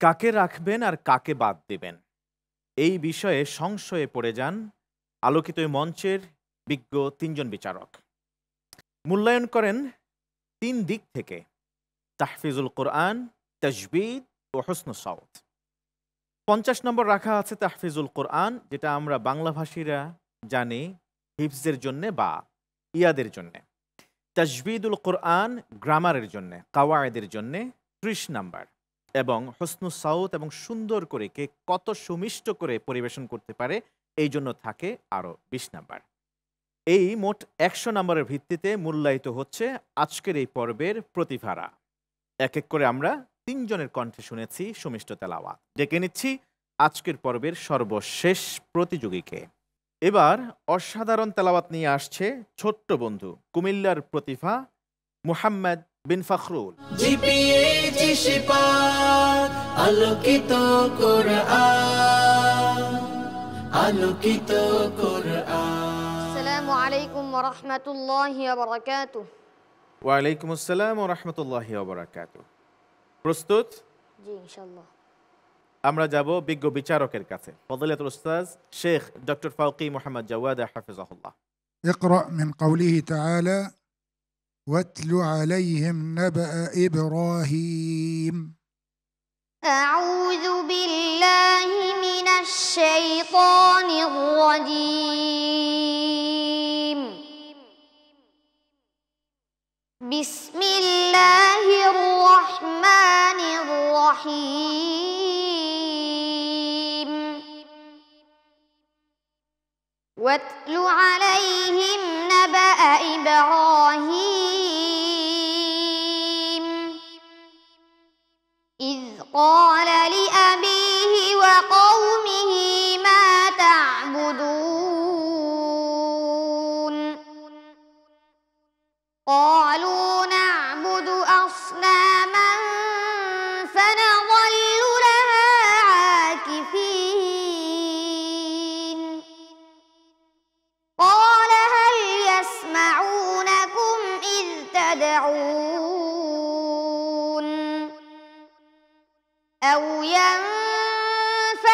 কাকে রাখবেন আর কাকে বাদ দেবেন এই বিষয়ে সংশয়ে পড়ে যান আলোকিত মঞ্চের বিজ্ঞ তিনজন বিচারক। মূল্যায়ন করেন তিন দিক থেকে: তাহফিজুল কোরআন, তাজবিদ ও হুসনুস সাওত। 50 নম্বর রাখা আছে তাহফিজুল কোরআন, যেটা আমরা বাংলাভাষীরা জানি হিফজের জন্যে বা ইয়াদের জন্যে। তাজবিদুল কোরআন গ্রামারের জন্যে, কাওয়ায়েদের জন্যে 30 নাম্বার। এবং হুসনুস সাওত এবং সুন্দর করে কে কত সুমিষ্ট করে পরিবেশন করতে পারে এই জন্য থাকে আরও 20 নাম্বার। এই মোট 100 নম্বরের ভিত্তিতে মূল্যায়িত হচ্ছে আজকের এই পর্বের প্রতিভারা। এক এক করে আমরা তিনজনের কণ্ঠে শুনেছি সুমিষ্ট তেলাওয়াত। ডেকে নিচ্ছি আজকের পর্বের সর্বশেষ প্রতিযোগীকে। এবার অসাধারণ তেলাওয়াত নিয়ে আসছে ছোট্ট বন্ধু কুমিল্লার প্রতিভা মুহাম্মদ বিন ফখরুল। আলোকিত কোরআন, আলোকিত কোরআন। আসসালামু আলাইকুম ওয়া রাহমাতুল্লাহি ওয়া বারাকাতুহু। ওয়া আলাইকুম আসসালাম ওয়া রাহমাতুল্লাহি ওয়া বারাকাতুহু। প্রস্তুত? জি ইনশাআল্লাহ। আমরা যাব বিজ্ঞ বিচারকের কাছে। ফজিলাতুল উস্তাজ শেখ ডক্টর ফাউকি মুহাম্মদ জাওয়াদ হাফিজাহুল্লাহ। اقرأ من قوله تعالى واتل عليهم نبأ إبراهيم. أعوذ بالله من الشيطان الرجيم. بسم الله الرحمن الرحيم. واتل عليهم نبأ إبراهيم إذ قال لأبيه وقومه ما تعبدون قالوا نعبد أصناما فنظل لها عاكفين قال هل يسمعونكم إذ تدعون أو ينفعونكم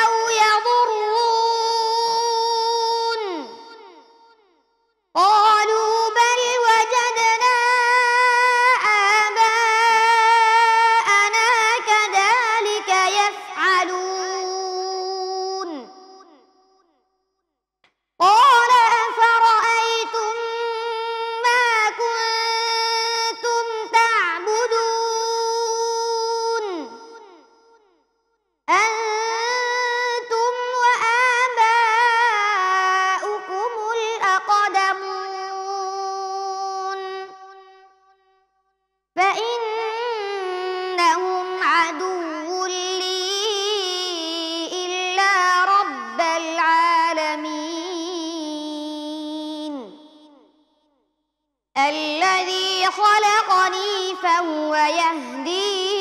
أو يضرون قالوا بل وجدنا آباءنا كذلك يفعلون قال أفرأيتم ما كنتم تعبدون أنتم وآباؤكم الأقدمون فإنهم عدو لي إلا رب العالمين الذي خلقني فهو يهدين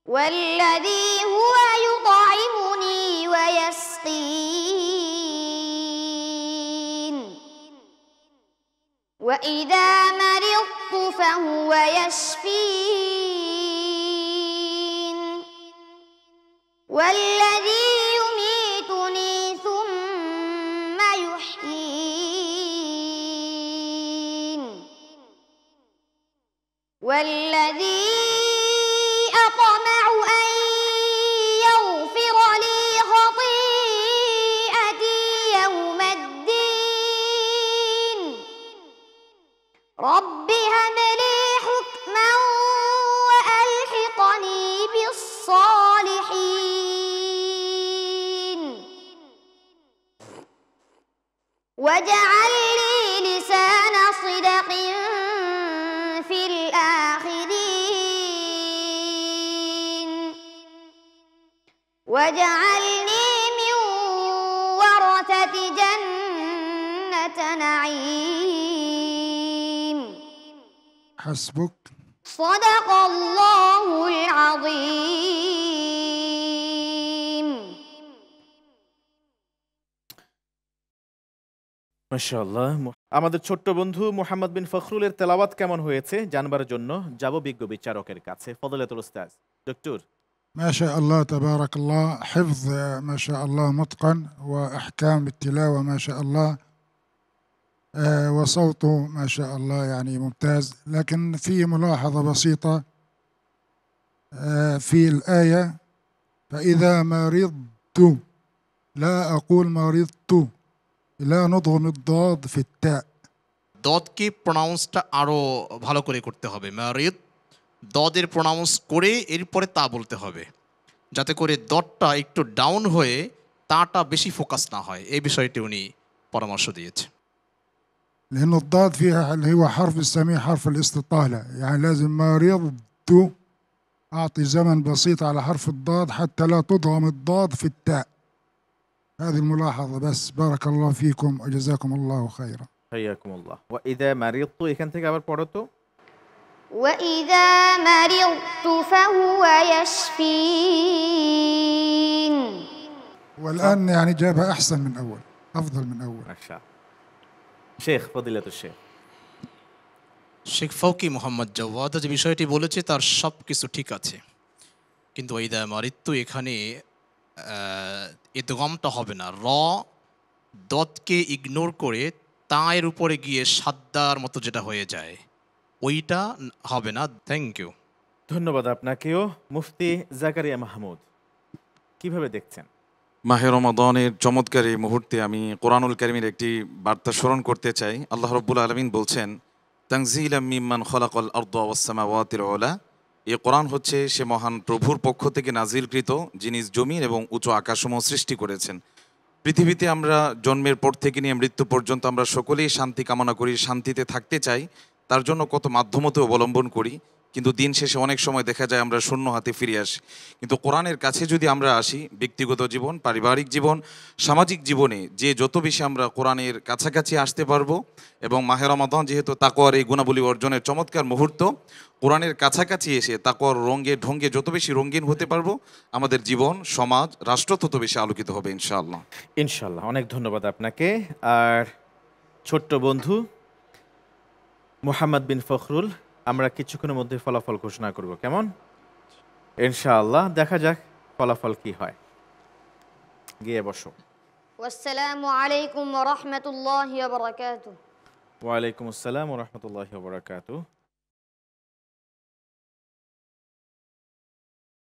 والذي هو يطعمني ويسقين وإذا مرضت فهو يشفين والذي يميتني ثم يحيين والذي أطمع أن يغفر لي خطيئتي يوم الدين رب هب لي حكما وألحقني بالصالحين واجعل لي لسان صدق في الآخرين واجعلني من ورثة جنة نعيم. حسبك. صدق الله العظيم. মাশাআল্লাহ। আমাদের ছোট্ট বন্ধু মুহাম্মদ বিন ফখরুলের তেলাওয়াত কেমন হয়েছে জানবার জন্য যাব বিজ্ঞ বিচারকের কাছে। ফজলাতুল উস্তাজ ডক্টর। ما شاء الله تبارك الله، حفظ ما شاء الله متقن، وأحكام التلاوة ما شاء الله، وصوته ما شاء الله يعني ممتاز. لكن في ملاحظة بسيطة في الآية: فإذا مرضت، لا أقول مرضت، لا نضغم الضاد في التاء. দদকে প্রনাউন্সটা আরও ভালো করে করতে হবে। মারিদ দদের প্রনাউন্স করে এরপরে তা বলতে হবে, যাতে করে দদটা একটু ডাউন হয়ে তাটা বেশি ফোকাস না হয়। এই বিষয়টি উনি পরামর্শ দিয়েছে। لأن الضاد فيها اللي هو حرف السميع، حرف الاستطالة، يعني لازم مرضت أعطي زمن بسيط على حرف الضاد حتى لا تضغم الضاد في التاء. هذه الملاحظة بس. بارك الله فيكم وجزاكم الله خيرا. হাইয়াকুমুল্লাহ। ওয়া ইযা মারিদতু, এখান থেকে আবার পড়ো তো। وإذا مرضت فهو يشفين. والآن يعني جابها أحسن من أول، أفضل من أول. আচ্ছা, শেখ ফদিলাতুল শেখ। শেখ ফৌকি মোহাম্মদ জাওয়াদ যে বিষয়টি বলেছে তার সব কিছু ঠিক আছে, কিন্তু ওইদা মারিত্তু এখানে ইদগামটা হবে না। র দতকে ইগনোর করে তায়ের উপরে গিয়ে সাদ্দার মতো যেটা হয়ে যায় ওইটা হবে না। Thank you. ধন্যবাদ আপনাকেও। মুফতি জাকারিয়া মাহমুদ, কিভাবে দেখছেন? মাহে রমাদানের চমৎকার এই মুহূর্তে আমি কোরআনুল কারীমের একটি বার্তা স্মরণ করতে চাই। আল্লাহ রাব্বুল আলামিন বলছেন, তানজিলাম মিম্মান খলাকাল আরদা ওয়াস সামাওয়াতিল উলা। এই কোরআন হচ্ছে সে মহান প্রভুর পক্ষ থেকে নাজিলকৃত, যিনি জমিন এবং উঁচু আকাশসমূহ সৃষ্টি করেছেন। পৃথিবীতে আমরা জন্মের পর থেকে নিয়ে মৃত্যু পর্যন্ত আমরা সকলেই শান্তি কামনা করি, শান্তিতে থাকতে চাই, তার জন্য কত মাধ্যমতে অবলম্বন করি, কিন্তু দিন শেষে অনেক সময় দেখা যায় আমরা শূন্য হাতে ফিরে আসি। কিন্তু কোরআনের কাছে যদি আমরা আসি, ব্যক্তিগত জীবন, পারিবারিক জীবন, সামাজিক জীবনে যে যত বেশি আমরা কোরআনের কাছাকাছি আসতে পারবো, এবং মাহে রমাদান যেহেতু তাকওয়ার এই গুণাবলী অর্জনের চমৎকার মুহূর্ত, কোরআনের কাছাকাছি এসে তাকওয়ার রঙে ঢঙ্গে যত বেশি রঙিন হতে পারবো, আমাদের জীবন, সমাজ, রাষ্ট্র তত বেশি আলোকিত হবে ইনশাআল্লাহ। ইনশাআল্লাহ, অনেক ধন্যবাদ আপনাকে। আর ছোট্ট বন্ধু মুহাম্মদ বিন ফখরুল, আমরা কিছুক্ষণের মধ্যে ফলাফল ঘোষণা করব, কেমন? ইনশাআল্লাহ, দেখা যাক ফলাফল কি হয়। গিয়ে বসো। والسلام عليكم ورحمة الله وبركاته. ওয়ালাইকুম আসসালাম ওয়া রাহমাতুল্লাহি ওয়া বারাকাতুহু।